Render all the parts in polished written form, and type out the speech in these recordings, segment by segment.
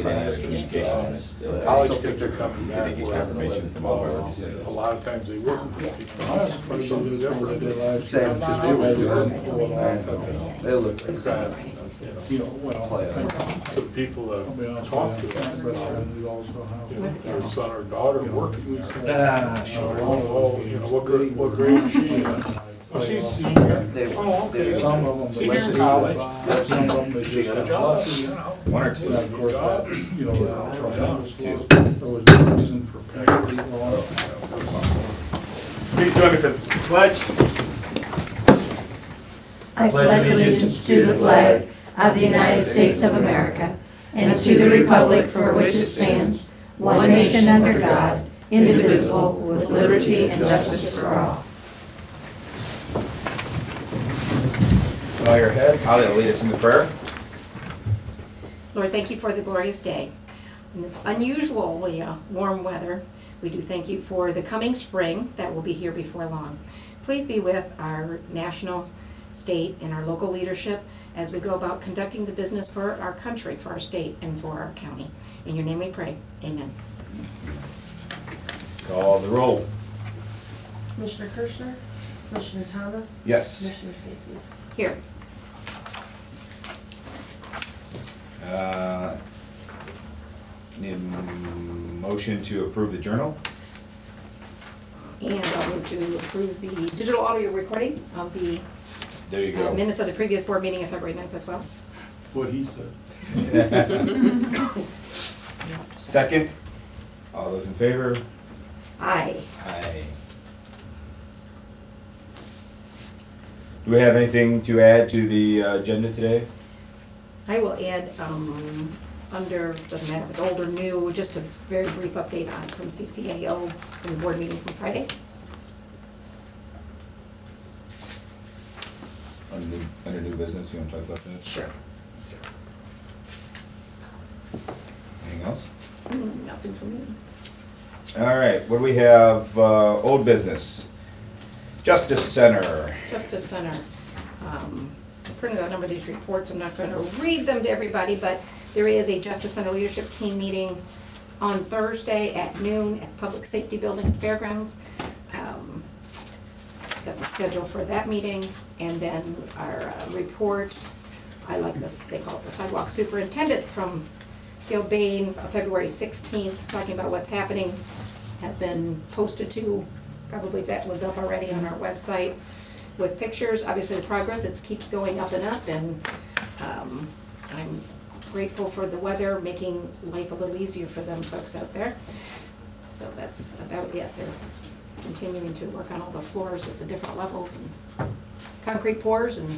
get any other communications? College kids are coming Did back. they get confirmation from all our legislators? A lot of times they wouldn't. But Same, something different. just they look like That, you know, well, to people I'll be that honest talk with to us, you, we also you know, have. their son or daughter working there. Sure. Oh, you know, what grade is she in? Oh, she's senior. Oh, okay. Some of them. Senior in college. Some of them, they She just got a got job. lucky. You know. One or two. And of course, that, you know, tremendous Two. was, there was no reason for paying people on it. Please join me for the pledge. I pledge allegiance to the flag of the United States of America and to the republic for which it stands, one nation under God, indivisible, with liberty and justice for all. Bow your heads. Holly will lead us in the prayer. Lord, thank you for the glorious day. In this unusually warm weather, we do thank you for the coming spring that will be here before long. Please be with our national, state, and our local leadership as we go about conducting the business for our country, for our state, and for our county. In your name we pray. Amen. Call the roll. Commissioner Kirschner, Commissioner Thomas, Yes. Commissioner Stacy. Here. Need a motion to approve the journal? And I'll move to approve the digital audio recording of the There you go. minutes of the previous board meeting of February 9th as well. What he said. Second. All those in favor? Aye. Aye. Do we have anything to add to the agenda today? I will add, under, doesn't matter if it's old or new, just a very brief update on from CCAO from the board meeting from Friday. Under new business, you want to talk about that? Sure. Anything else? Nothing from me. All right, what do we have? Old business. Justice Center. Justice Center. I printed out a number of these reports. I'm not going to read them to everybody, but there is a Justice Center leadership team meeting on Thursday at noon at Public Safety Building at Fairgrounds. Got the schedule for that meeting, and then our report, I like this, they call it the Sidewalk Superintendent from Gail Bain, February 16th, talking about what's happening, has been posted to, probably that one's up already on our website with pictures. Obviously the progress, it keeps going up and up, and I'm grateful for the weather, making life a little easier for them folks out there. So that's about it. They're continuing to work on all the floors at the different levels and concrete pours and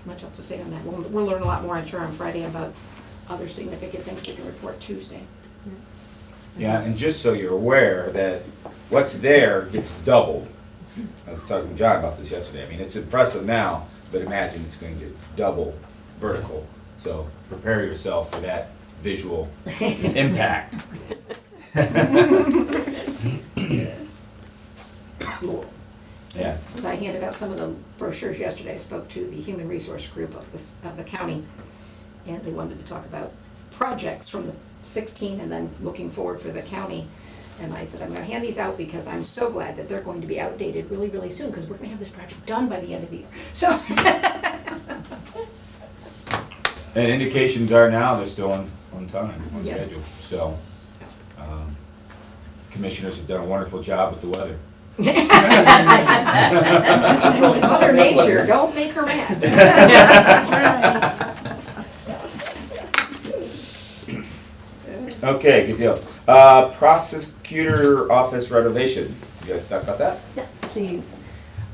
much else to say on that. We'll learn a lot more, I'm sure, on Friday about other significant things we can report Tuesday. Yeah, and just so you're aware that what's there gets doubled. I was talking to John about this yesterday. I mean, it's impressive now, but imagine it's going to get double vertical. So prepare yourself for that visual impact. Cool. Yeah. As I handed out some of the brochures yesterday, I spoke to the human resource group of the county, and they wanted to talk about projects from the 16 and then looking forward for the county. And I said, I'm going to hand these out because I'm so glad that they're going to be outdated really, really soon, because we're going to have this project done by the end of the year. So. And indications are now they're still on time, on Yeah. schedule. So commissioners have done a wonderful job with the weather. Mother Nature, don't make her mad. That's right. Okay, good deal. Prosecutor office renovation. You guys talk about that? Yes, please.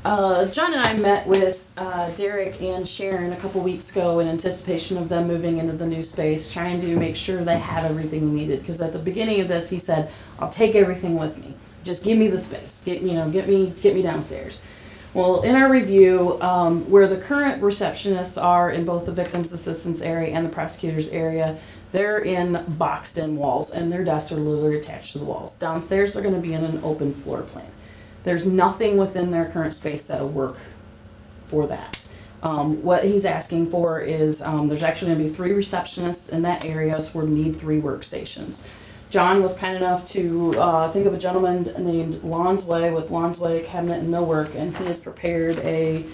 John and I met with Derek and Sharon a couple weeks ago in anticipation of them moving into the new space, trying to make sure they have everything needed. Because at the beginning of this, he said, "I'll take everything with me. Just give me the space. Get me downstairs." Well, in our review, where the current receptionists are in both the victims assistance area and the prosecutor's area, they're in boxed in walls, and their desks are literally attached to the walls. Downstairs, they're going to be in an open floor plan. There's nothing within their current space that'll work for that. What he's asking for is, there's actually gonna be 3 receptionists in that area, so we need 3 workstations. John was kind enough to think of a gentleman named Lonsway with Lonsway Cabinet and Millwork, and he has prepared a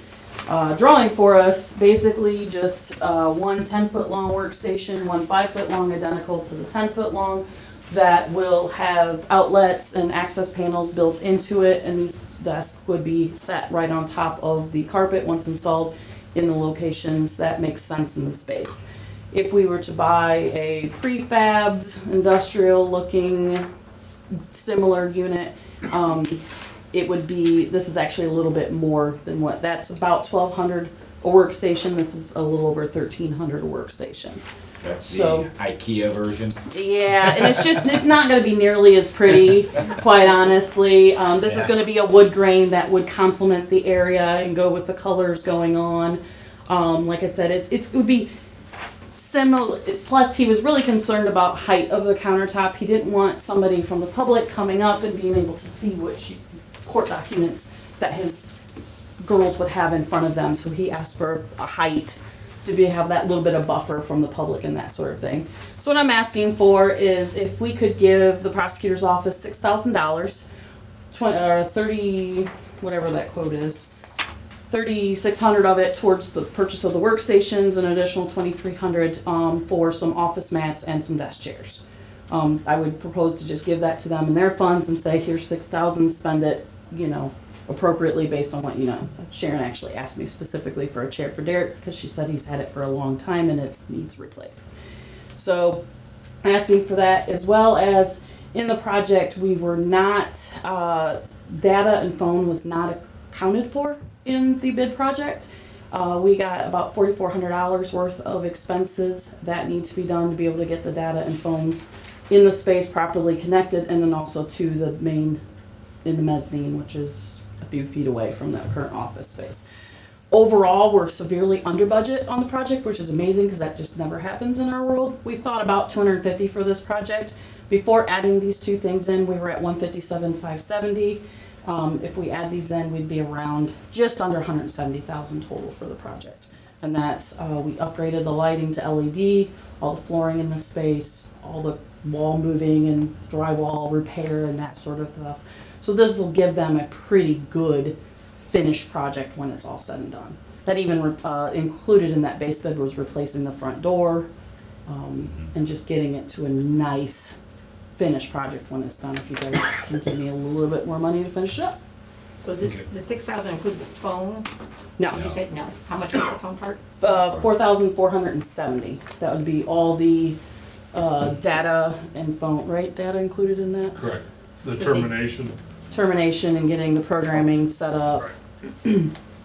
drawing for us. Basically, just one 10-foot long workstation, one 5-foot long, identical to the 10-foot long, that will have outlets and access panels built into it, and these desks would be set right on top of the carpet once installed in the locations that make sense in the space. If we were to buy a prefabbed, industrial-looking, similar unit, it would be, this is actually a little bit more than what, that's about $1,200 a workstation. This is a little over $1,300 a workstation. That's the So- IKEA version. Yeah, and it's not gonna be nearly as pretty, quite honestly. This is Yeah. gonna be a wood grain that would complement the area and go with the colors going on. Like I said, it would be similar, plus he was really concerned about height of the countertop. He didn't want somebody from the public coming up and being able to see which court documents that his girls would have in front of them, so he asked for a height to have that little bit of buffer from the public and that sort of thing. So what I'm asking for is if we could give the prosecutor's office $6,000, 30, whatever that quote is, 3,600 of it towards the purchase of the workstations, an additional 2,300 for some office mats and some desk chairs. I would propose to just give that to them in their funds and say, here's 6,000, spend it, appropriately based on what you know. Sharon actually asked me specifically for a chair for Derek because she said he's had it for a long time and it needs replaced. So I'm asking for that, as well as in the project we were not, data and phone was not accounted for in the bid project. We got about $4,400 worth of expenses that need to be done to be able to get the data and phones in the space properly connected, and then also to the main, in the mezzanine, which is a few feet away from the current office space. Overall, we're severely under budget on the project, which is amazing because that just never happens in our world. We thought about $250 for this project. Before adding these 2 things in, we were at $157,570. If we add these in, we'd be around just under $170,000 total for the project. And that's, we upgraded the lighting to LED, all the flooring in the space, all the wall moving and drywall repair and that sort of stuff. So this will give them a pretty good finished project when it's all said and done. That even included in that base bid was replacing the front door and just getting it to a nice finished project when it's done. If you guys can give me a little bit more money to finish it up. So the 6,000 include the phone? No. Did you say no? How much was the phone part? 4,470. That would be all the data and phone, right? Data included in that? Correct. The So termination. Termination and getting the programming set up.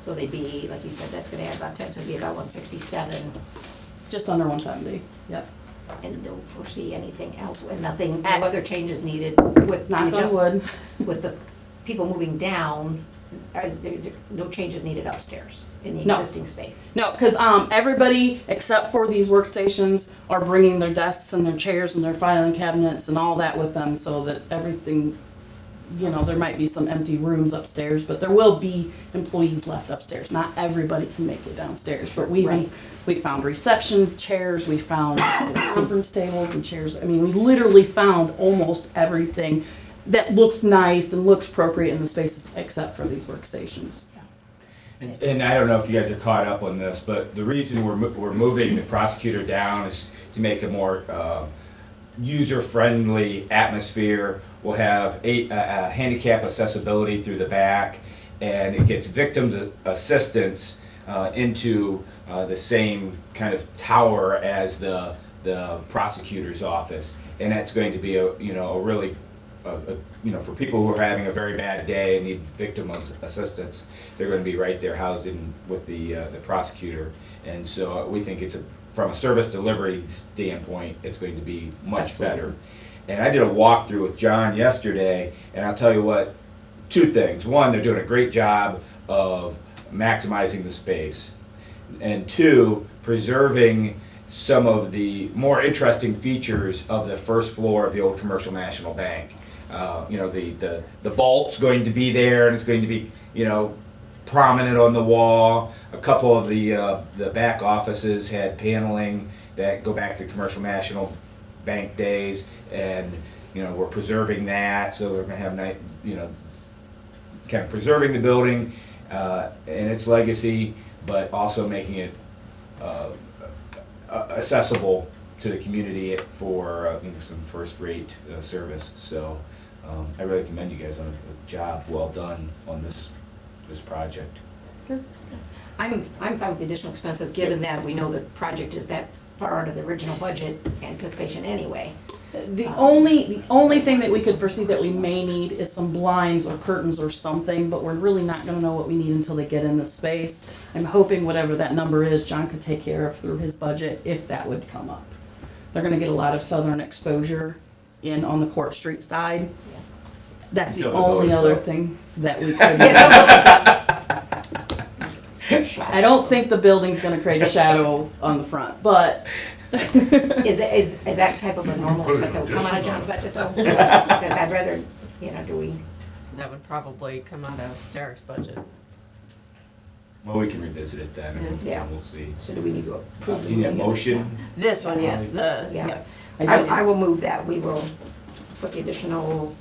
So they'd be, like you said, that's gonna add about 10, so it'd be about 167. Just under 170. Yep. And don't foresee anything else, and nothing, no other changes needed with, Knock on wood. with the people moving down, there's no changes needed upstairs in the No. existing space. No, because everybody except for these workstations are bringing their desks and their chairs and their filing cabinets and all that with them, so that everything, there might be some empty rooms upstairs, but there will be employees left upstairs. Not everybody can make it downstairs, but Right. we found reception chairs, we found conference tables and chairs. I mean, we literally found almost everything that looks nice and looks appropriate in the spaces except for these workstations. And I don't know if you guys are caught up on this, but the reason we're moving the prosecutor down is to make a more user-friendly atmosphere. We'll have handicap accessibility through the back, and it gets victims assistance into the same kind of tower as the prosecutor's office, and that's going to be a really for people who are having a very bad day and need victim assistance, they're going to be right there housed in with the prosecutor, and so we think from a service delivery standpoint, it's going to be much Absolutely. better. And I did a walkthrough with John yesterday, and I'll tell you what, 2 things. One, they're doing a great job of maximizing the space, and 2, preserving some of the more interesting features of the first floor of the old Commercial National Bank. The vault's going to be there, and it's going to be, prominent on the wall. A couple of the back offices had paneling that go back to Commercial National Bank days, and we're preserving that. So we're gonna have kind of preserving the building and its legacy, but also making it accessible to the community for some first-rate service. So I really commend you guys on a job well done on this project. I'm fine with the additional expenses, given that we know the project is that far out of the original budget anticipation anyway. The only thing that we could foresee that we may need is some blinds or curtains or something, but we're really not gonna know what we need until they get in the space. I'm hoping whatever that number is, John could take care of through his budget if that would come up. They're gonna get a lot of southern exposure in on the Court Street side. That's the Until the only vote is other up. thing that we could. I don't think the building's gonna create a shadow on the front, but. Is that type of a normal expense that will come out of John's budget though? Says I'd rather, do we? That would probably come out of Derek's budget. Well, we can revisit it then, and Yeah. we'll see. So do we need to approve? Do you need a motion? This one, yes, Yeah. yeah. I will move that. We will put the additional.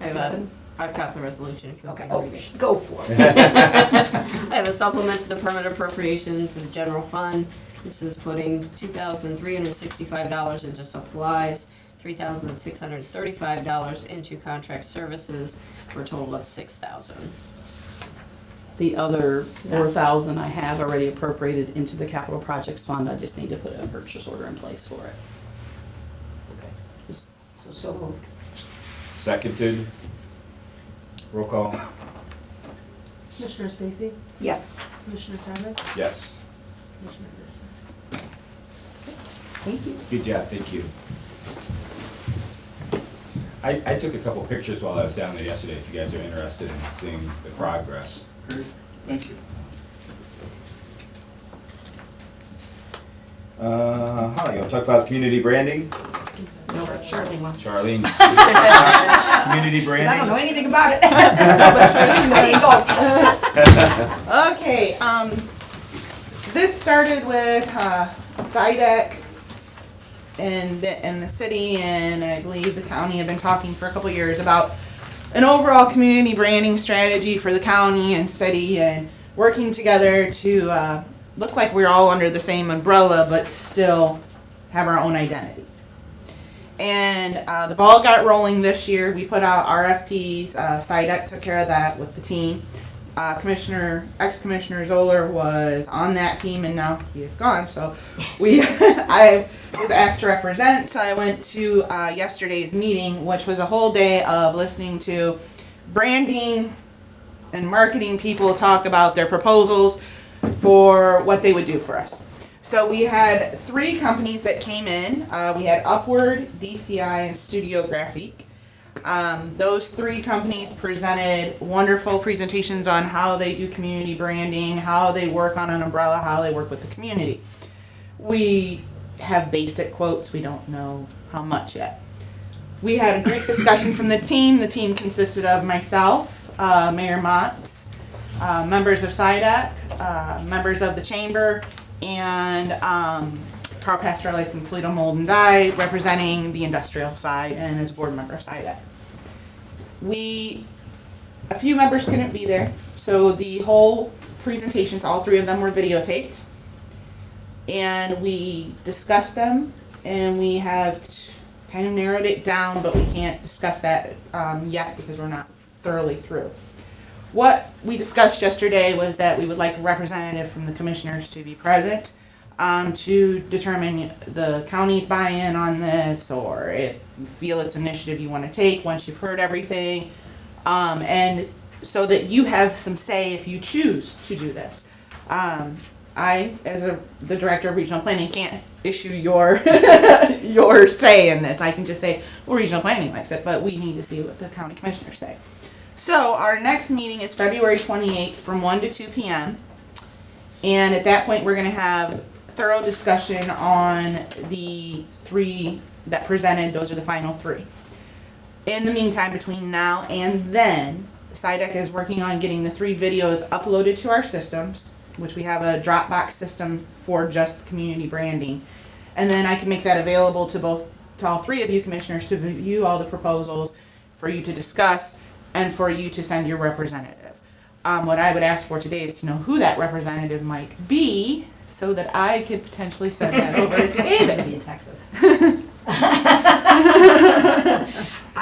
I've got the resolution if you want me Okay, to read it. go for it. I have a supplement to the permanent appropriation for the general fund. This is putting $2,365 into supplies, $3,635 into contract services, for a total of $6,000. The other 4,000 I have already appropriated into the capital projects fund. I just need to put a purchase order in place for it. So moved. Seconded. Roll call. Commissioner Stacy? Yes. Commissioner Thomas? Yes. Commissioner Gershman? Thank you. Good job, thank you. I took a couple pictures while I was down there yesterday, if you guys are interested in seeing the progress. Great, thank you. You want to talk about community branding? No, Charlene wants. Charlene? Community branding? I don't know anything about it. I didn't go. Okay, this started with SIDEC and the city, and I believe the county have been talking for a couple years about an overall community branding strategy for the county and city, and working together to look like we're all under the same umbrella but still have our own identity. And the ball got rolling this year. We put out RFPs. SIDEC took care of that with the team. Ex-Commissioner Zoller was on that team, and now he is gone. So I was asked to represent. So I went to yesterday's meeting, which was a whole day of listening to branding and marketing people talk about their proposals for what they would do for us. So we had 3 companies that came in. We had Upward, DCI, and Studio Graphique. Those 3 companies presented wonderful presentations on how they do community branding, how they work on an umbrella, how they work with the community. We have basic quotes. We don't know how much yet. We had a great discussion from the team. The team consisted of myself, Mayor Motz, members of SIDEC, members of the chamber, and Carl Pastorelli from Toledo Mold and Dye, representing the industrial side, and as board member of SIDEC. A few members couldn't be there, so the whole presentations, all 3 of them were videotaped, and we discussed them, and we have kind of narrowed it down, but we can't discuss that yet because we're not thoroughly through. What we discussed yesterday was that we would like a representative from the commissioners to be present to determine the county's buy-in on this, or if you feel it's an initiative you want to take once you've heard everything, and so that you have some say if you choose to do this. I, as the director of regional planning, can't issue your your say in this. I can just say, well, regional planning likes it, but we need to see what the county commissioners say. So our next meeting is February 28th from 1 to 2 p.m. And at that point, we're going to have thorough discussion on the 3 that presented. Those are the final 3. In the meantime, between now and then, SIDEC is working on getting the 3 videos uploaded to our systems, which we have a Dropbox system for just community branding. And then I can make that available to all 3 of you commissioners to review all the proposals, for you to discuss, and for you to send your representative. What I would ask for today is to know who that representative might be, so that I could potentially send that over to David. in Texas. I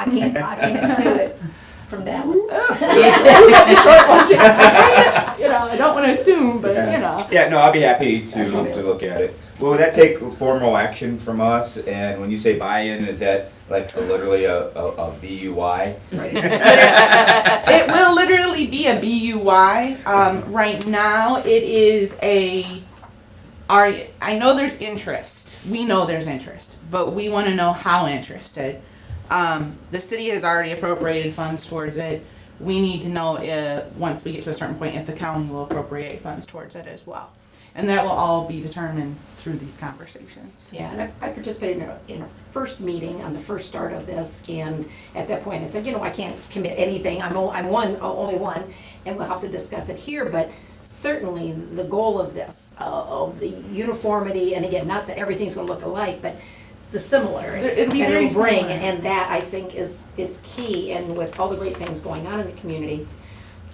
can't do it from Dallas. Short watching. You know, I don't want to assume, but you know. Yeah, no, I'll be happy to look at it. Well, would that take formal action from us? And when you say buy-in, is that like literally a BUI? It will literally be a BUY. Right now, it is I know there's interest. We know there's interest, but we want to know how interested. The city has already appropriated funds towards it. We need to know once we get to a certain point if the county will appropriate funds towards it as well. And that will all be determined through these conversations. Yeah, and I participated in a first meeting on the first start of this, and at that point I said, I can't commit anything. I'm only one, and we'll have to discuss it here. But certainly the goal of this, of the uniformity, and again, not that everything's going to look alike, but the similar It'll be that very it'll bring, similar. and that I think is key. And with all the great things going on in the community,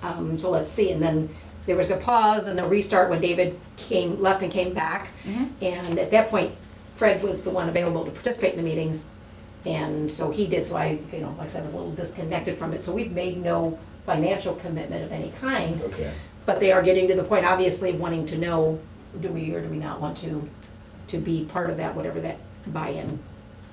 so let's see. And then there was a pause and a restart when David left and came back. And at that point, Fred was the one available to participate in the meetings. And so he did, so I, like I said, was a little disconnected from it. So we've made no financial commitment of any kind. Okay. But they are getting to the point, obviously, wanting to know, do we or do we not want to be part of that, whatever that buy-in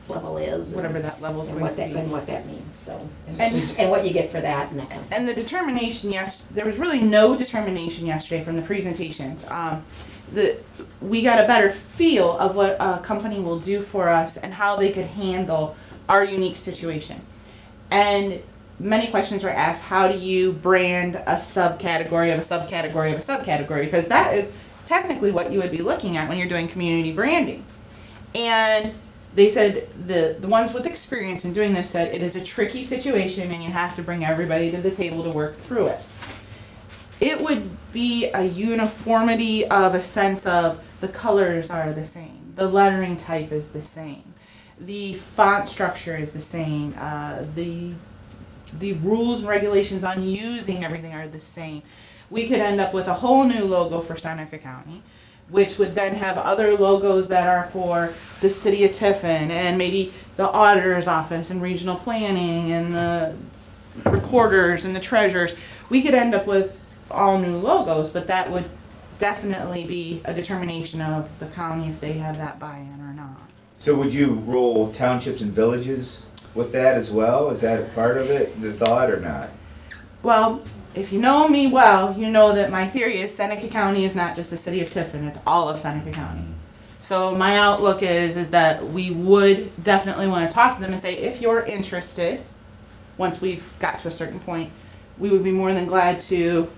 level is. Whatever that level is and going what to that be. And what that means, so. And- And what you get for that and that kind of thing. And the determination, there was really no determination yesterday from the presentations. We got a better feel of what a company will do for us and how they could handle our unique situation. And many questions were asked, how do you brand a subcategory of a subcategory of a subcategory? Because that is technically what you would be looking at when you're doing community branding. And they said, the ones with experience in doing this said, it is a tricky situation and you have to bring everybody to the table to work through it. It would be a uniformity of a sense of the colors are the same, the lettering type is the same, the font structure is the same, the rules and regulations on using everything are the same. We could end up with a whole new logo for Seneca County, which would then have other logos that are for the city of Tiffin and maybe the auditor's office and regional planning and the recorders and the treasurers. We could end up with all new logos, but that would definitely be a determination of the county if they have that buy-in or not. So would you roll townships and villages with that as well? Is that a part of it, the thought, or not? Well, if you know me well, you know that my theory is Seneca County is not just the city of Tiffin, it's all of Seneca County. So my outlook is that we would definitely want to talk to them and say, if you're interested, once we've got to a certain point, we would be more than glad to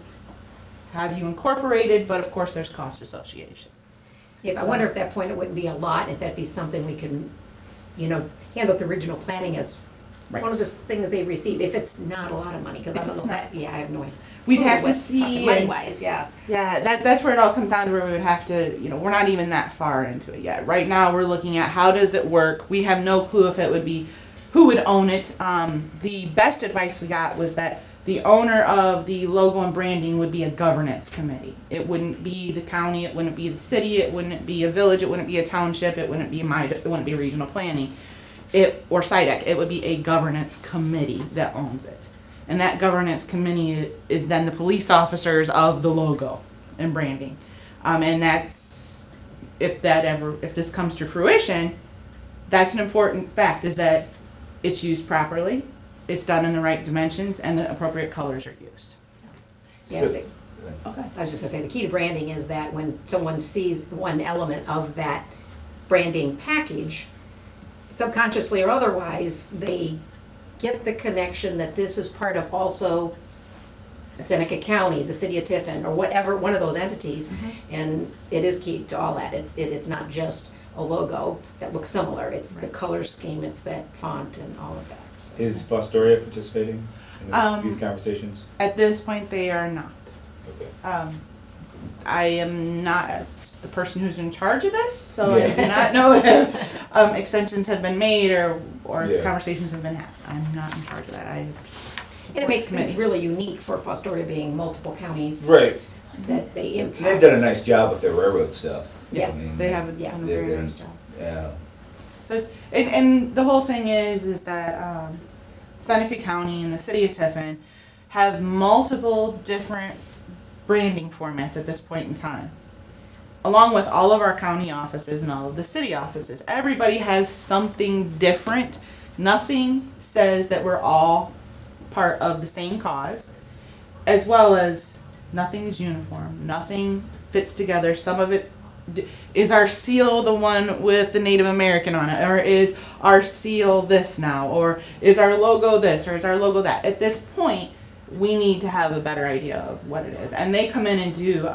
have you incorporated, but of course there's cost association. I wonder if at that point it wouldn't be a lot, if that'd be something we can, handle with original planning as one of the things they receive, if it's not a lot of money, because I don't know that, I have no idea. We'd have to see. Money-wise, yeah. Yeah, that's where it all comes down to, where we would have to, we're not even that far into it yet. Right now, we're looking at how does it work. We have no clue if it would be, who would own it. The best advice we got was that the owner of the logo and branding would be a governance committee. It wouldn't be the county, it wouldn't be the city, it wouldn't be a village, it wouldn't be a township, it wouldn't be regional planning. Or SIDEC, it would be a governance committee that owns it. And that governance committee is then the police officers of the logo and branding. And that's, if this comes to fruition, that's an important fact, is that it's used properly, it's done in the right dimensions, and the appropriate colors are used. Yeah, So- Okay. I was just gonna say, the key to branding is that when someone sees one element of that branding package, subconsciously or otherwise, they get the connection that this is part of also Seneca County, the city of Tiffin, or whatever, one of those entities. And it is key to all that. It's not just a logo that looks similar. It's the color scheme, it's that font and all of that. So. Is Fostoria participating? in these conversations? At this point, they are not. Okay. I am not the person who's in charge of this, so I Yeah. do not know if extensions have been made or Yeah. conversations have been had. I'm not in charge of that. And it makes things really unique for Fostoria being multiple counties Right. that they impact. They've done a nice job with their railroad stuff. Yes, I mean, They have Yeah. done a they've very done- nice job. Yeah. So, and the whole thing is that Seneca County and the city of Tiffin have multiple different branding formats at this point in time. Along with all of our county offices and all of the city offices, everybody has something different. Nothing says that we're all part of the same cause, as well as nothing is uniform. Nothing fits together. Some of it is our seal the one with the Native American on it, or is our seal this now, or is our logo this, or is our logo that? At this point, we need to have a better idea of what it is. And they come in and do,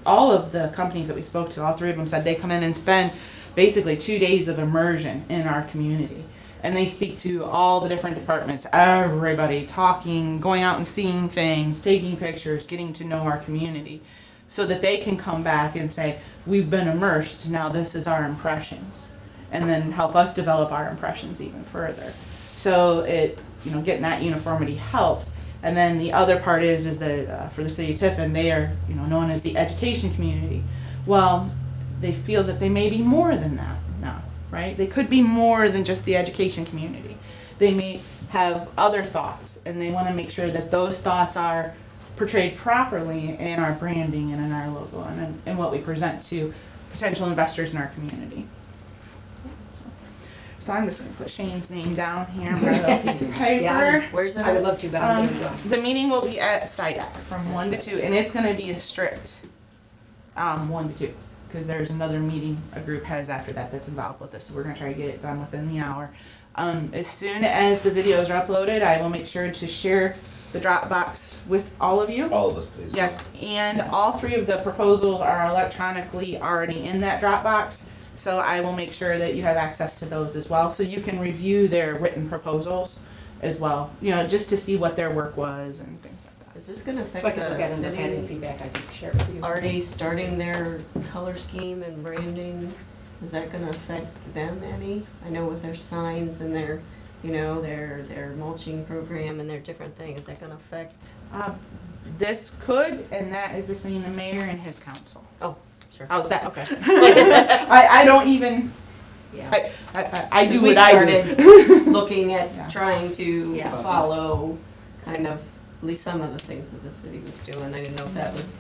all of the companies that we spoke to, all three of them said they come in and spend basically 2 days of immersion in our community. And they speak to all the different departments, everybody talking, going out and seeing things, taking pictures, getting to know our community, so that they can come back and say, we've been immersed, now this is our impressions. And then help us develop our impressions even further. So getting that uniformity helps. And then the other part is that for the city of Tiffin, they are, known as the education community. Well, they feel that they may be more than that now, right? They could be more than just the education community. They may have other thoughts, and they want to make sure that those thoughts are portrayed properly in our branding and in our logo and in what we present to potential investors in our community. So I'm just going to put Shane's name down here on my little piece of paper. Yeah, Where's it I would at? love to, but I'm gonna go. The meeting will be at SIDAC from 1 to 2, and it's going to be a strict 1 to 2, because there's another meeting a group has after that that's involved with this, so we're going to try to get it done within the hour. As soon as the videos are uploaded, I will make sure to share the Dropbox with all of you. All of us, please. Yes, and all three of the proposals are electronically already in that Dropbox, so I will make sure that you have access to those as well, so you can review their written proposals as well, just to see what their work was and things like that. Is this gonna So I affect can look the at it and if I had any city feedback, I can share it with you. already starting their color scheme and branding? Is that gonna affect them any? I know with their signs and their, their mulching program and their different things, is that gonna affect? This could, and that is between the mayor and his council. Oh, sure. How's that? Okay. I don't even, Yeah. I do We what I started do. looking at Yeah. trying to Yeah. follow kind of at least some of the things that the city was doing. I didn't know if that was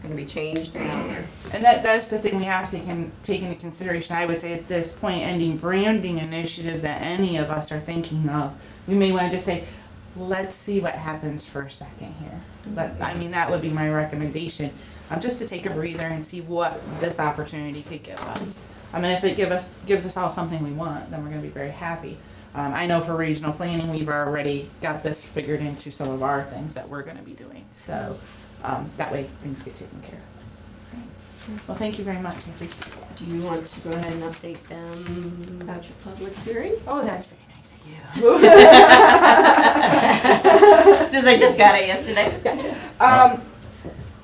gonna be changed now or. And that's the thing we have to take into consideration. I would say at this point, any branding initiatives that any of us are thinking of, we may want to just say, let's see what happens for a second here. But that would be my recommendation, just to take a breather and see what this opportunity could give us. If it gives us all something we want, then we're going to be very happy. I know for regional planning, we've already got this figured into some of our things that we're going to be doing. So that way things get taken care of. Well, thank you very much. I appreciate it. Do you want to go ahead and update them about your public hearing? Oh, that's very nice of you. Since I just got it yesterday.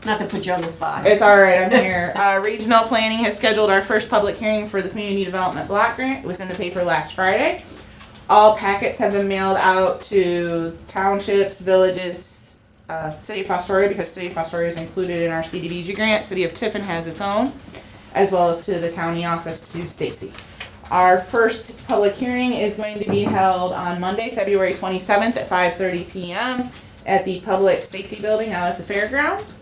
Not to put you on the spot. It's all right, I'm here. Regional Planning has scheduled our first public hearing for the Community Development Block Grant. It was in the paper last Friday. All packets have been mailed out to townships, villages, City of Fostoria, because City of Fostoria is included in our CDBG grant. City of Tiffin has its own, as well as to the county office to Stacy. Our first public hearing is going to be held on Monday, February 27th at 5:30 p.m. at the Public Safety Building out at the fairgrounds.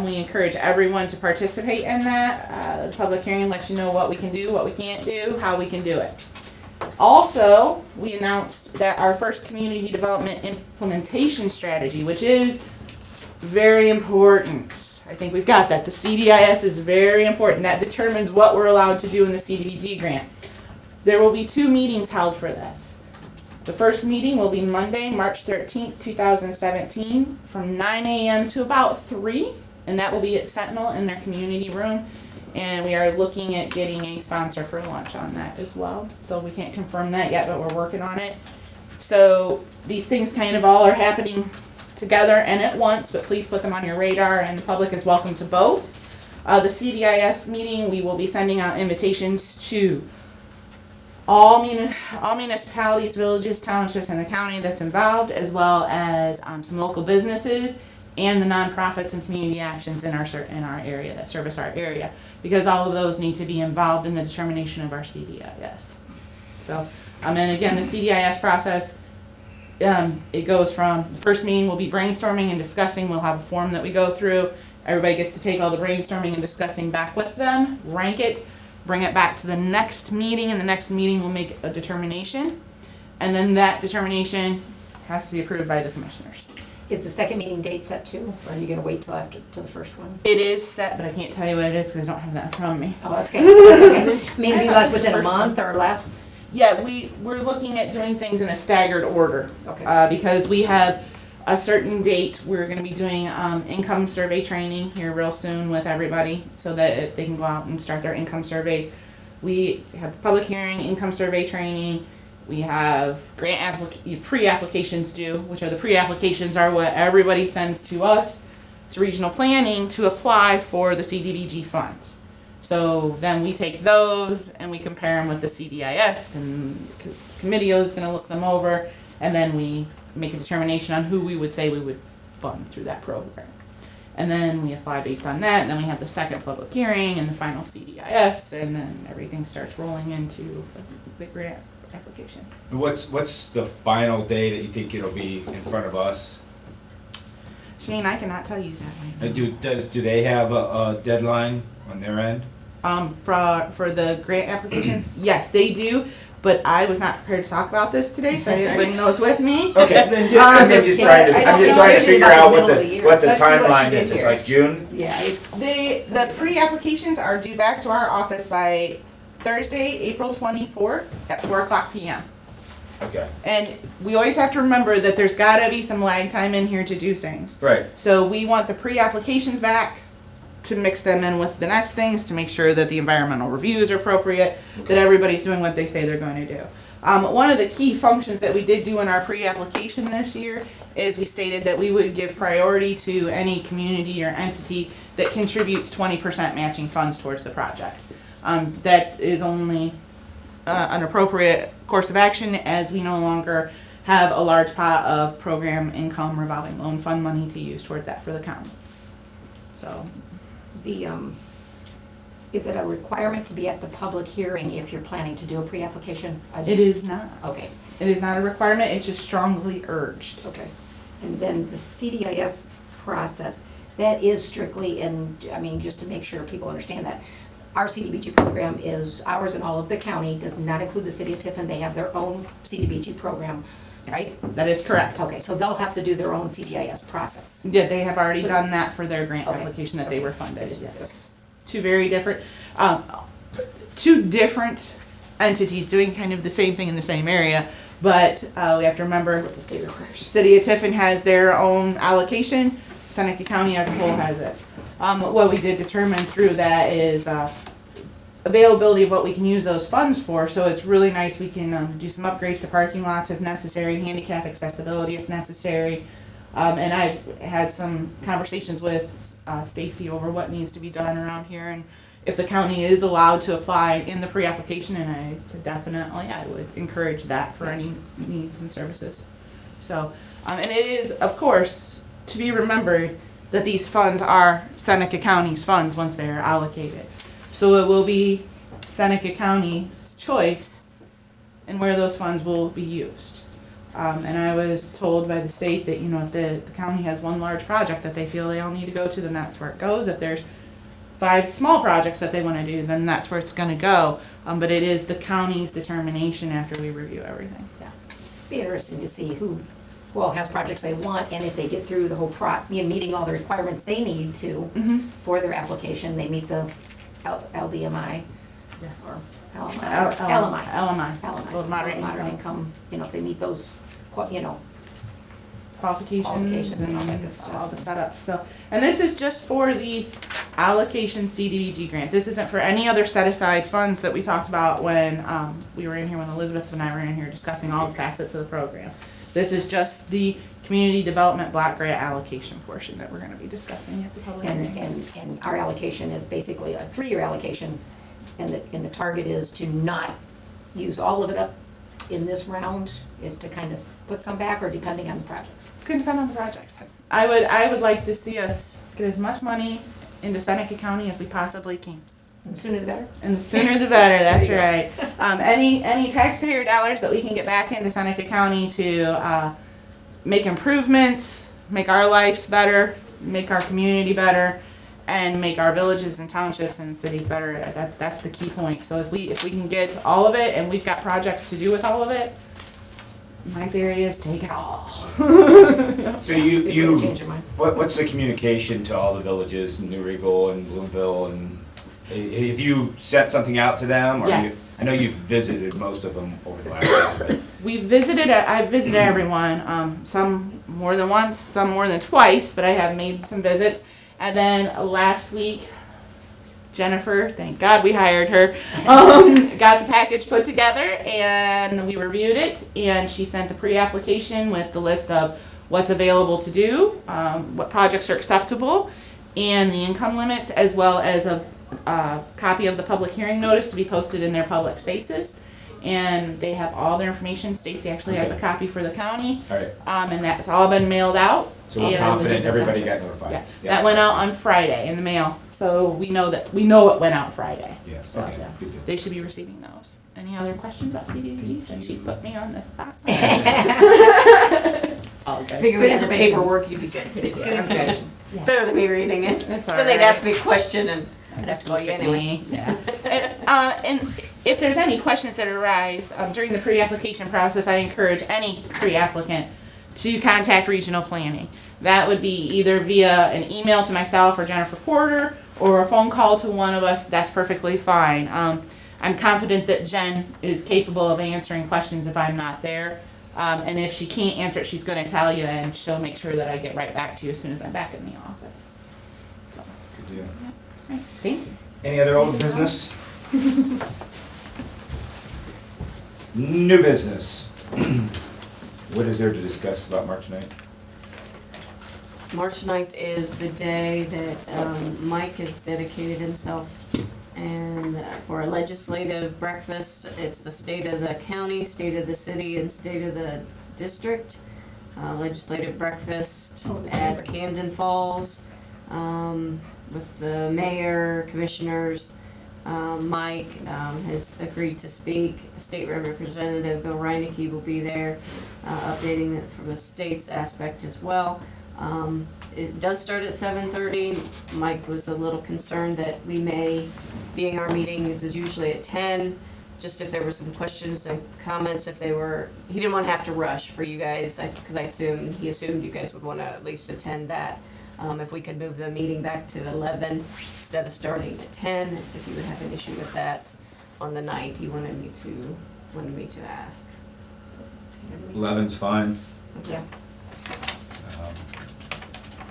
We encourage everyone to participate in that. The public hearing lets you know what we can do, what we can't do, how we can do it. Also, we announced that our first community development implementation strategy, which is very important. I think we've got that. The CDIS is very important. That determines what we're allowed to do in the CDBG grant. There will be 2 meetings held for this. The first meeting will be Monday, March 13th, 2017, from 9 a.m. to about 3, and that will be at Sentinel in their community room. And we are looking at getting a sponsor for lunch on that as well. So we can't confirm that yet, but we're working on it. So these things kind of all are happening together and at once, but please put them on your radar, and the public is welcome to both. The CDIS meeting, we will be sending out invitations to all municipalities, villages, townships, and the county that's involved, as well as some local businesses and the nonprofits and community actions in our area that service our area, because all of those need to be involved in the determination of our CDIS. So, and again, the CDIS process, it goes from the first meeting will be brainstorming and discussing. We'll have a form that we go through. Everybody gets to take all the brainstorming and discussing back with them, rank it, bring it back to the next meeting, and the next meeting will make a determination, and then that determination has to be approved by the commissioners. Is the second meeting date set too, or are you gonna wait till the first one? It is set, but I can't tell you what it is because I don't have that in front of me. Oh, that's okay, that's okay. Maybe like within a month or less? Yeah, we're looking at doing things in a staggered order. Okay. Because we have a certain date, we're gonna be doing, income survey training here real soon with everybody, so that if they can go out and start their income surveys. We have public hearing, income survey training, we have pre-applications due, which are the pre-applications are what everybody sends to us, to regional planning, to apply for the CDBG funds. So then we take those and we compare them with the CDIS, and committee is gonna look them over, and then we make a determination on who we would say we would fund through that program. And then we apply based on that, and then we have the second public hearing and the final CDIS, and then everything starts rolling into the grant application. What's the final day that you think it'll be in front of us? Shane, I cannot tell you that right now. Do they have a deadline on their end? For the grant applications, yes, they do, but I was not prepared to talk about this today, so I didn't bring those with me. Okay, then I'm just trying to figure out what the Let's see what timeline she is. did It's here. like June? Yeah, it's. The pre-applications are due back to our office by Thursday, April 24th at 4:00 p.m. Okay, And we always have to remember that there's gotta be some lag time in here to do things. right. So we want the pre-applications back to mix them in with the next things, to make sure that the environmental reviews are appropriate, that everybody's doing what they say they're going to do. One of the key functions that we did do in our pre-application this year is we stated that we would give priority to any community or entity that contributes 20% matching funds towards the project. That is only an appropriate course of action, as we no longer have a large pot of program income revolving loan fund money to use towards that for the county. So, Is it a requirement to be at the public hearing if you're planning to do a pre-application? it is not. Okay, It is not a requirement, it's just strongly urged. okay. And then the CDIS process, that is strictly just to make sure people understand that, our CDBG program is ours and all of the county, does not include the city of Tiffin. They have their own CDBG program, right? That is correct. Okay, so they'll have to do their own CDIS process. Yeah, they have already So- done that for their grant Okay. application that they were funded, Okay. yes. Two different entities doing kind of the same thing in the same area, but we have to remember, That's what the state requires. City of Tiffin has their own allocation, Seneca County as a whole has it. What we did determine through that is availability of what we can use those funds for, so it's really nice we can do some upgrades to parking lots if necessary, handicap accessibility if necessary. And I've had some conversations with Stacy over what needs to be done around here, and if the county is allowed to apply in the pre-application, and I said definitely, I would encourage that for any needs and services. So, and it is, of course, to be remembered that these funds are Seneca County's funds once they are allocated. So it will be Seneca County's choice in where those funds will be used. And I was told by the state that, if the county has one large project that they feel they all need to go to, then that's where it goes. If there's 5 small projects that they want to do, then that's where it's going to go. But it is the county's determination after we review everything. Yeah. Be interesting to see who all has projects they want, and if they get through the whole meeting all the requirements they need to for their application, they meet the LDMI or LMI. LMI. Low to moderate income. income, if they meet those, Qualifications Qualifications and all that and good stuff. all the setups. So, and this is just for the allocation CDBG grants. This isn't for any other set aside funds that we talked about when we were in here, when Elizabeth and I were in here discussing all the facets of the program. This is just the community development block grant allocation portion that we're going to be discussing at the public hearing. And our allocation is basically a 3-year allocation, and the target is to not use all of it up in this round, is to kind of put some back, or depending on the projects. It's going to depend on the projects. I would like to see us get as much money into Seneca County as we possibly can. The sooner the better. And the sooner the better, that's There you right. Any taxpayer dollars that we can get back into Seneca County to make improvements, make our lives better, make our community better, and make our villages and townships and cities better, that's the key point. So if we can get all of it, and we've got projects to do with all of it, my theory is take it all. So Before you change your mind. what's the communication to all the villages, New Regal and Bloomville, and have you sent something out to them? Or Yes. I know you've visited most of them over the last year, but I've visited everyone, some more than once, some more than twice, but I have made some visits. And then last week, Jennifer, thank God we hired her, got the package put together and we reviewed it, and she sent the pre-application with the list of what's available to do, what projects are acceptable, and the income limits, as well as a copy of the public hearing notice to be posted in their public spaces. And they have all their information. Stacy actually has a Okay. copy for the county, all right. and that's all been mailed out. So we're And confident just everybody got essentials. notified. Yeah. That went out on Friday in the mail, so we know it went out Friday. Yeah, So, okay, yeah. good deal. They should be receiving those. Any other questions about CDBG since she put me on the spot? All good. Figure we Good had the information. paperwork, you'd be good. I'm good. Better than me reading it. That's So all they'd right. ask me a question and I'd have Just to call look you at anyway. me. Yeah. And if there's any questions that arise during the pre-application process, I encourage any pre-applicant to contact regional planning. That would be either via an email to myself or Jennifer Porter, or a phone call to one of us. That's perfectly fine. I'm confident that Jen is capable of answering questions if I'm not there. And if she can't answer it, she's going to tell you, and she'll make sure that I get right back to you as soon as I'm back in the office. So, Good deal. right. Thank you. Any other old business? New business. What is there to discuss about March 9th? March 9th is the day that Mike has dedicated himself and for a legislative breakfast. It's the state of the county, state of the city, and state of the district. Legislative breakfast at Camden Falls with the mayor, commissioners. Mike has agreed to speak. State Representative Bill Reineke will be there, updating it from the state's aspect as well. It does start at 7:30. Mike was a little concerned that we may, being our meeting is usually at 10, just if there were some questions and comments, if they were, he didn't want to have to rush for you guys, because he assumed you guys would want to at least attend that. If we could move the meeting back to 11 instead of starting at 10, if you would have an issue with that on the 9th, he wanted me to ask. 11's fine. Yeah.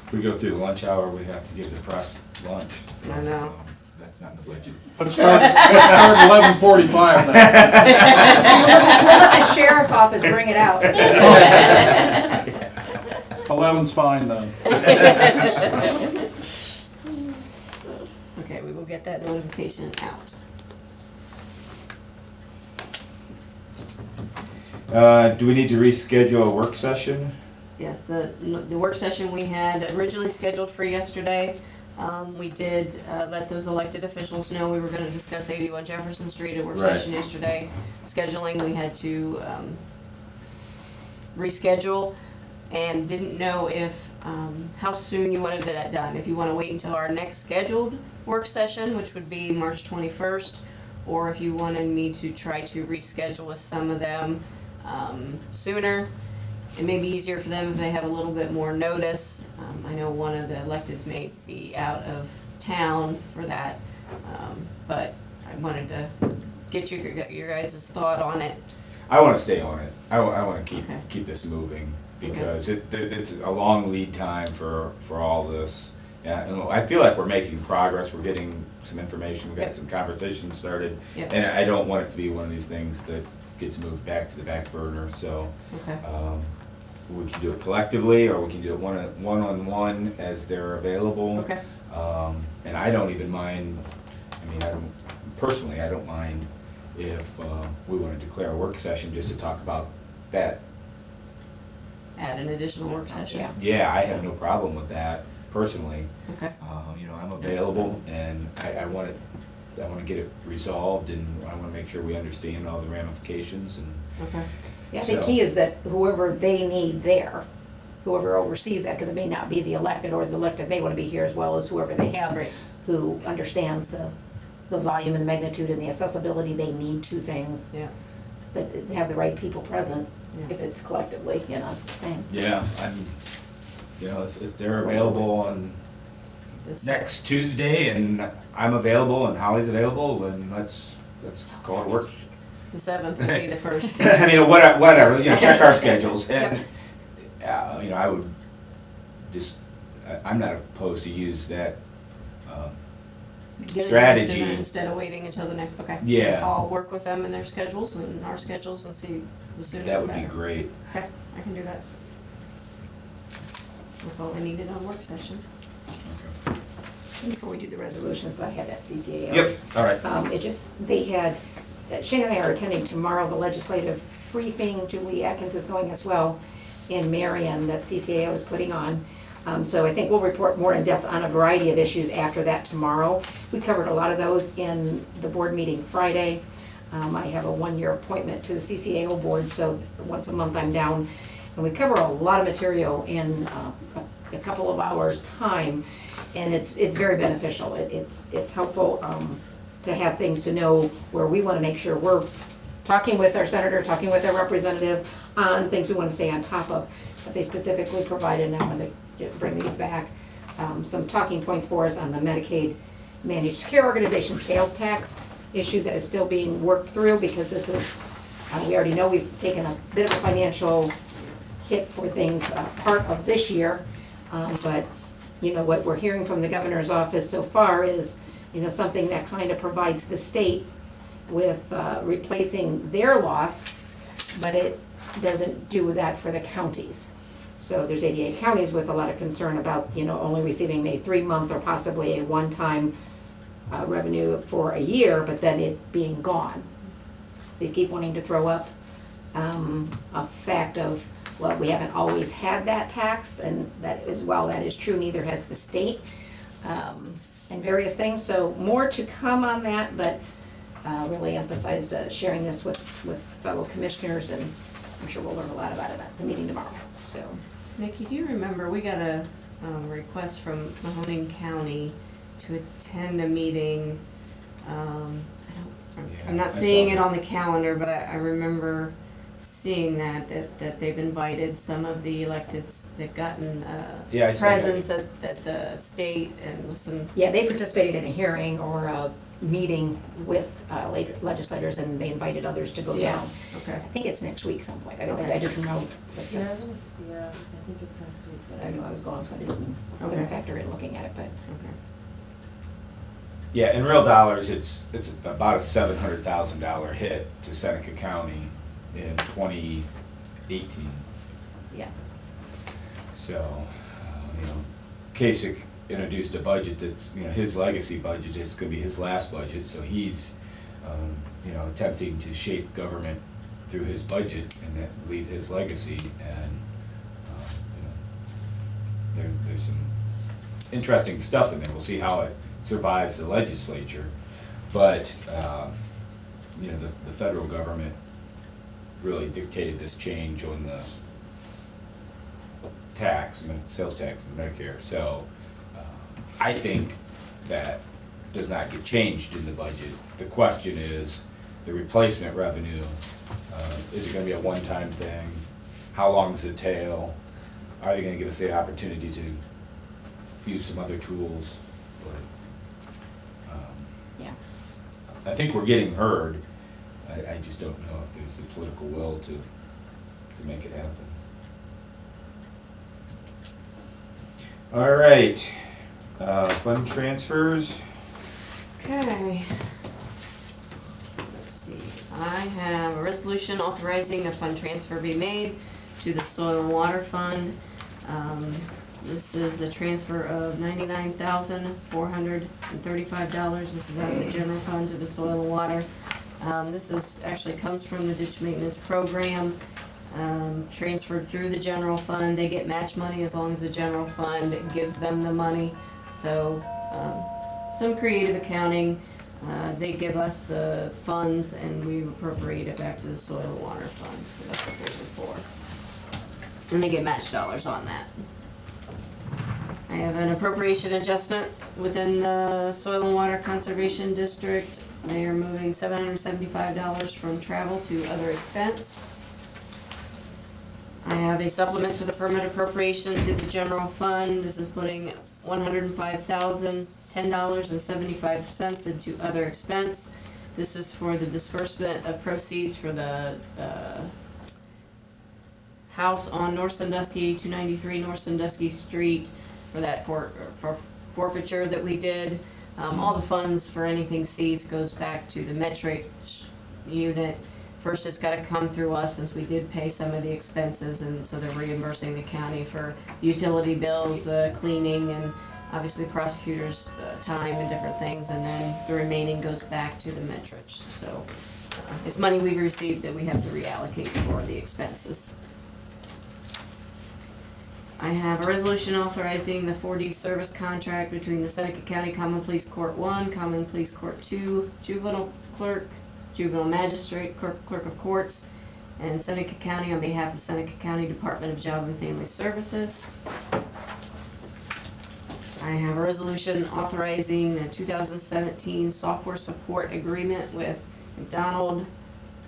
If we go through the lunch hour, we have to give the press lunch. I know. So that's not in the budget. But start at 11:45 then. Let the sheriff's office bring it out. 11's fine then. Okay, we will get that notification out. Do we need to reschedule a work session? Yes, the work session we had originally scheduled for yesterday, we did let those elected officials know we were gonna discuss 81 Jefferson Street at work Right. session yesterday. Scheduling, we had to reschedule, and didn't know if, how soon you wanted that done. If you wanna wait until our next scheduled work session, which would be March 21st, or if you wanted me to try to reschedule with some of them sooner. It may be easier for them if they have a little bit more notice. I know one of the electeds may be out of town for that, but I wanted to get your guys' thought on it. I want to stay on it. I want to keep Okay. this moving because it's a long lead time for all this, Yeah, and I feel like we're making progress, we're getting some information, we got Yep. some conversations started. Yep. And I don't want it to be one of these things that gets moved back to the back burner, so. Okay. We can do it collectively, or we can do it one-on-one as they're available. Okay. And I don't even mind, I mean, personally, I don't mind if we want to declare a work session just to talk about that. Add an additional work session. Yeah. Yeah, I have no problem with that, personally. Okay. You know, I'm available, and I want to get it resolved, and I want to make sure we understand all the ramifications, and Okay. Yeah, I think So- key is that whoever they need there, whoever oversees that, because it may not be the elected, or the elected may want to be here as well as whoever they have, Right. who understands the volume and the magnitude and the accessibility they need to things, Yeah. but to have the right people present, Yeah. if it's collectively, you know, it's the thing. yeah, you know, if they're available on This- next Tuesday, and I'm available, and Holly's available, then let's call it work. The 7th will be the first. I mean, whatever, you know, check our schedules, and, you know, I would just, I'm not opposed to use that, Get it done strategy. sooner instead of waiting until the next, okay. Yeah. So I'll work with them and their schedules and our schedules and see the sooner the that better. would be great. Okay, I can do that. That's all I needed on work session. And before we do the resolutions, I had that CCAO. Yep, all right. It just, they had, Shane and I are attending tomorrow the legislative briefing. Julie Atkins is going as well in Marion that CCAO is putting on. So I think we'll report more in depth on a variety of issues after that tomorrow. We covered a lot of those in the board meeting Friday. I have a one-year appointment to the CCAO board, so once a month I'm down. And we cover a lot of material in a couple of hours' time, and it's very beneficial. It's helpful to have things to know where we want to make sure we're talking with our senator, talking with our representative on things we want to stay on top of. But they specifically provided, and I'm going to bring these back, some talking points for us on the Medicaid Managed Care Organization sales tax issue that is still being worked through, because this is, we already know we've taken a bit of a financial hit for things part of this year. But, you know, what we're hearing from the governor's office so far is, you know, something that kind of provides the state with replacing their loss, but it doesn't do that for the counties. So there's 88 counties with a lot of concern about, you know, only receiving a 3-month or possibly a one-time revenue for a year, but then it being gone. They keep wanting to throw up a fact of, well, we haven't always had that tax, and that is, while that is true, neither has the state, and various things. So more to come on that, but really emphasized sharing this with fellow commissioners, and I'm sure we'll learn a lot about it at the meeting tomorrow, so. Mickey, do you remember, we got a request from Mahoning County to attend a meeting. I'm Yeah, not I seeing saw it that. on the calendar, but I remember seeing that they've invited some of the electeds, they've gotten Yeah, I saw that. presence at the state and with some, Yeah, they participated in a hearing or a meeting with legislators, and they invited others to go Yeah. down. okay. I think it's next week some point. I Okay. just know, Yeah, I think it's next week. but I knew I was going, so I didn't Okay. factor in looking at it, but. Okay. Yeah, in real dollars, it's about a $700,000 hit to Seneca County in 2018. Yeah. So, you know, Kasich introduced a budget that's, you know, his legacy budget, it's gonna be his last budget, so he's, you know, attempting to shape government through his budget and then leave his legacy, and, you know, there's some interesting stuff in there. We'll see how it survives the legislature, but, you know, the federal government really dictated this change on the tax, sales tax and Medicare, so I think that does not get changed in the budget. The question is, the replacement revenue, is it gonna be a one-time thing? How long does it tail? Are they gonna give us the opportunity to use some other tools? Yeah. I think we're getting heard. I just don't know if there's the political will to make it happen. All right, Fund transfers. Okay. Let's see, I have a resolution authorizing a fund transfer be made to the Soil and Water Fund. This is a transfer of $99,435. This is out of the general fund to the Soil and Water. This is, actually comes from the ditch maintenance program, transferred through the general fund. They get match money as long as the general fund gives them the money. So, some creative accounting. They give us the funds and we appropriate it back to the Soil and Water Fund. So that's what those are for. And they get match dollars on that. I have an appropriation adjustment within the Soil and Water Conservation District. They are moving $775 from travel to other expense. I have a supplement to the permit appropriation to the general fund. This is putting $105,010.75 into other expense. This is for the disbursement of proceeds for the house on North Sandusky, 293 North Sandusky Street, for that for forfeiture that we did. All the funds for anything seized goes back to the metric unit. First, it's got to come through us since we did pay some of the expenses, and so they're reimbursing the county for utility bills, the cleaning, and obviously prosecutors' time and different things, and then the remaining goes back to the metric. So it's money we've received that we have to reallocate for the expenses. I have a resolution authorizing the 4D service contract between the Seneca County Common Police Court 1, Common Police Court 2, Juvenile Clerk, Juvenile Magistrate, Clerk of Courts, and Seneca County on behalf of Seneca County Department of Job and Family Services. I have a resolution authorizing the 2017 software support agreement with McDonald,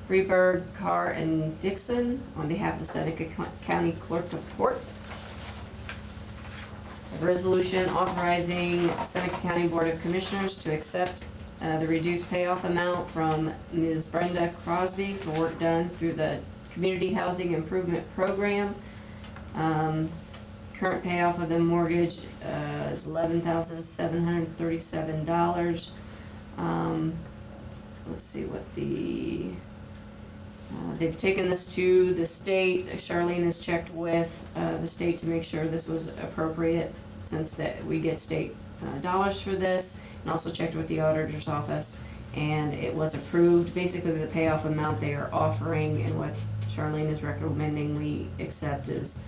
Freeburg, Carr, and Dixon on behalf of the Seneca County Clerk of Courts. A resolution authorizing Seneca County Board of Commissioners to accept the reduced payoff amount from Ms. Brenda Crosby for work done through the Community Housing Improvement Program. Current payoff of the mortgage is $11,737. Let's see what the they've taken this to the state. Charlene has checked with the state to make sure this was appropriate, since that we get state dollars for this, and also checked with the auditor's office, and it was approved. Basically, the payoff amount they are offering and what Charlene is recommending we accept is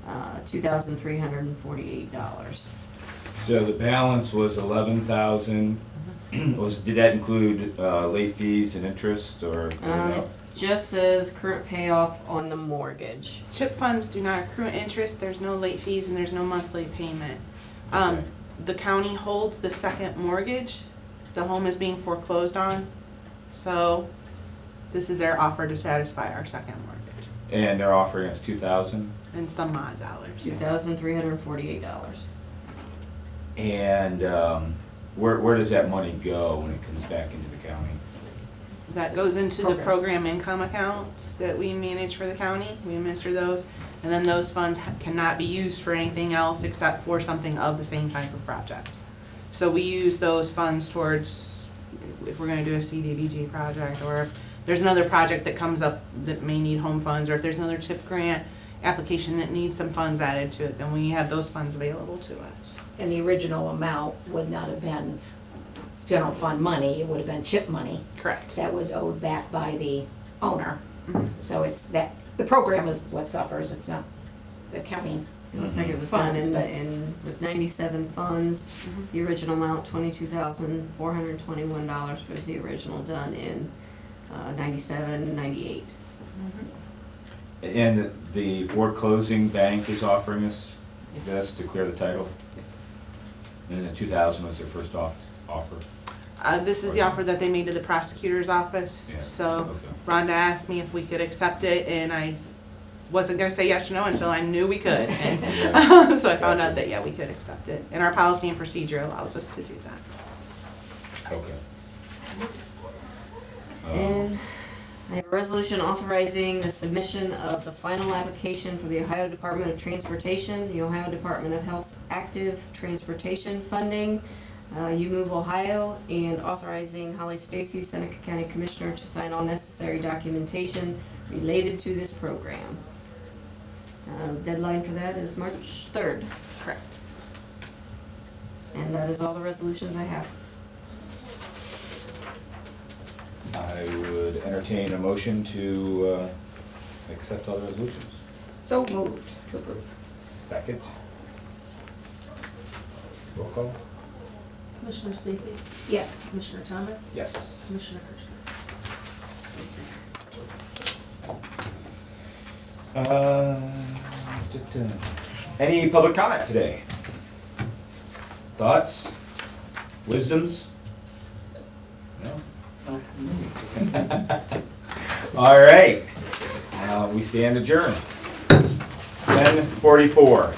$2,348. So the balance was 11,000. Did that include late fees and interest, or no? Just says current payoff on the mortgage. CHIP funds do not accrue interest, there's no late fees, and there's no monthly payment. Okay. The county holds the second mortgage. The home is being foreclosed on. So this is their offer to satisfy our second mortgage. And they're offering us 2,000. And some odd dollars. $2,348. And where does that money go when it comes back into the county? That goes into the program income accounts that we manage for the county. We administer those. And then those funds cannot be used for anything else except for something of the same type of project. So we use those funds towards, if we're gonna do a CDBG project, or if there's another project that comes up that may need home funds, or if there's another CHIP grant application that needs some funds added to it, then we have those funds available to us. And the original amount would not have been general fund money, it would have been CHIP money Correct. that was owed back by the owner. Mhm. So it's that, the program is what suffers, it's not the county. It looks like it was done Funds, but- with 97 funds. Mhm. The original amount, $22,421 was the original done in 97, 98. And the foreclosing bank is offering us this to clear the title? Yes. And the 2,000 was their first offer? This is the offer that they made to the prosecutor's office. Yeah, So okay. Rhonda asked me if we could accept it, and I wasn't gonna say yes or no until I knew we could. And so I found out that, yeah, we could accept it. And our policy and procedure allows us to do that. Okay. And I I have a resolution authorizing the submission of the final application for the Ohio Department of Transportation, the Ohio Department of Health's Active Transportation Funding, UMove Ohio, and authorizing Holly Stacy, Seneca County Commissioner, to sign all necessary documentation related to this program. Deadline for that is March 3rd. Correct. And that is all the resolutions I have. I would entertain a motion to accept all the resolutions. So moved to approve. Second. Roll call? Commissioner Stacy? Yes. Commissioner Thomas? Yes. Commissioner Kirschner? Any public comment today? Thoughts? Wisdoms? No? All right. We stand adjourned. 10:44.